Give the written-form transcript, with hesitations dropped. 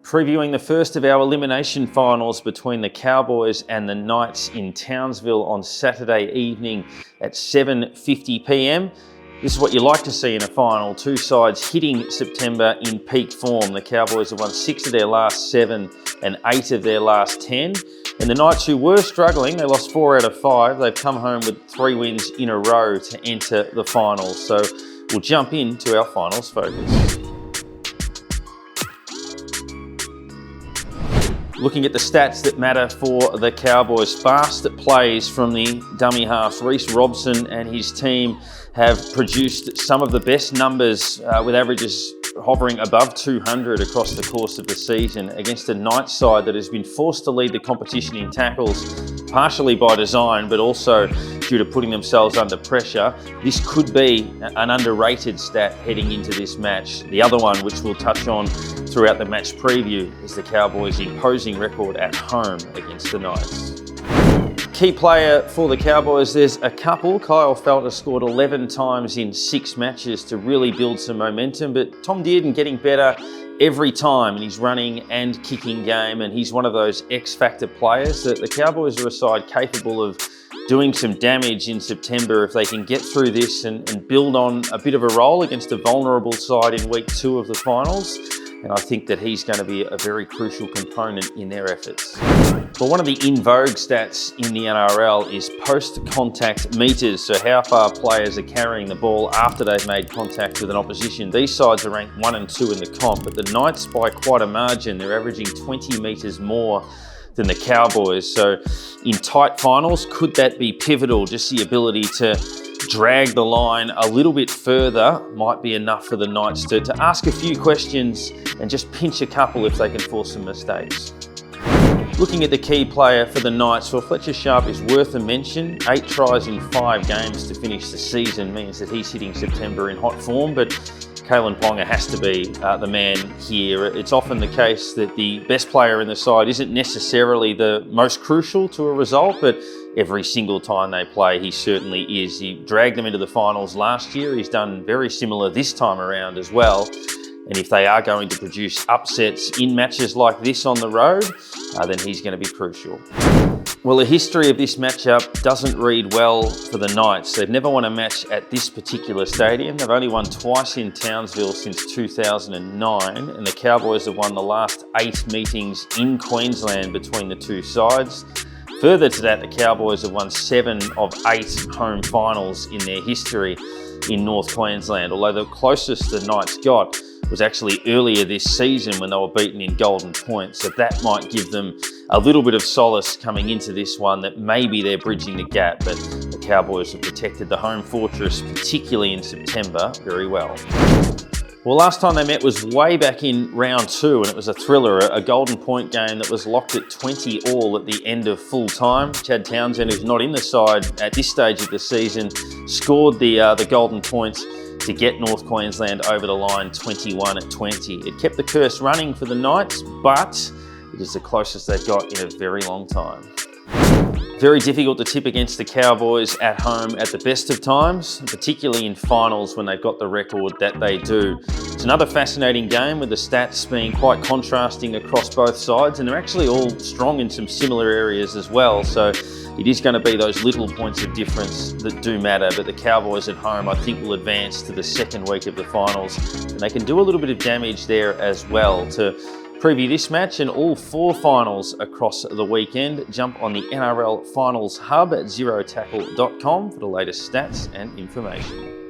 Previewing the first of our elimination finals between the Cowboys and the Knights in Townsville on Saturday evening at 7:50 p.m. This is what you like to see in a final. Two sides hitting September in peak form. The Cowboys have won 6 of their last 7 and 8 of their last 10. And the Knights, who were struggling, they lost 4 out of 5. They've come home with 3 wins in a row to enter the finals. So we'll jump into our finals focus. Looking at the stats that matter for the Cowboys, fast plays from the dummy halves. Reece Robson and his team have produced some of the best numbers with averages hovering above 200 across the course of the season against a Knights side that has been forced to lead the competition in tackles, partially by design, but also due to putting themselves under pressure. This could be an underrated stat heading into this match. The other one, which we'll touch on throughout the match preview, is the Cowboys' imposing record at home against the Knights. Key player for the Cowboys, there's a couple. Kyle Felter scored 11 times in 6 matches to really build some momentum, but Tom Dearden getting better every time in his running and kicking game, and he's one of those X-factor players that the Cowboys are a side capable of doing some damage in September if they can get through this and build on a bit of a role against a vulnerable side in week 2 of the finals. And I think that he's going to be a very crucial component in their efforts. But one of the in vogue stats in the NRL is post-contact meters, so how far players are carrying the ball after they've made contact with an opposition. These sides are ranked 1 and 2 in the comp, but the Knights, by quite a margin, they're averaging 20 meters more than the Cowboys. So in tight finals, could that be pivotal? Just the ability to drag the line a little bit further might be enough for the Knights to ask a few questions and just pinch a couple if they can force some mistakes. Looking at the key player for the Knights, well, Fletcher Sharp is worth a mention. 8 tries in 5 games to finish the season means that he's hitting September in hot form, but Kalen Ponga has to be the man here. It's often the case that the best player in the side isn't necessarily the most crucial to a result, but every single time they play, he certainly is. He dragged them into the finals last year. He's done very similar this time around as well. And if they are going to produce upsets in matches like this on the road, then he's going to be crucial. Well, the history of this matchup doesn't read well for the Knights. They've never won a match at this particular stadium. They've only won twice in Townsville since 2009, and the Cowboys have won the last 8 meetings in Queensland between the two sides. Further to that, the Cowboys have won 7 of 8 home finals in their history in North Queensland, although the closest the Knights got was actually earlier this season when they were beaten in Golden Point. So that might give them a little bit of solace coming into this one, that maybe they're bridging the gap, but the Cowboys have protected the home fortress, particularly in September, very well. Well, last time they met was way back in round 2, and it was a thriller, a Golden Point game that was locked at 20-all at the end of full time. Chad Townsend, who's not in the side at this stage of the season, scored the Golden Points to get North Queensland over the line 21-20. It kept the curse running for the Knights, but it is the closest they've got in a very long time. Very difficult to tip against the Cowboys at home at the best of times, particularly in finals when they've got the record that they do. It's another fascinating game with the stats being quite contrasting across both sides, and they're actually all strong in some similar areas as well. So it is going to be those little points of difference that do matter, but the Cowboys at home, I think, will advance to the second week of the finals, and they can do a little bit of damage there as well. To preview this match and all 4 finals across the weekend, jump on the NRL Finals Hub at zerotackle.com for the latest stats and information.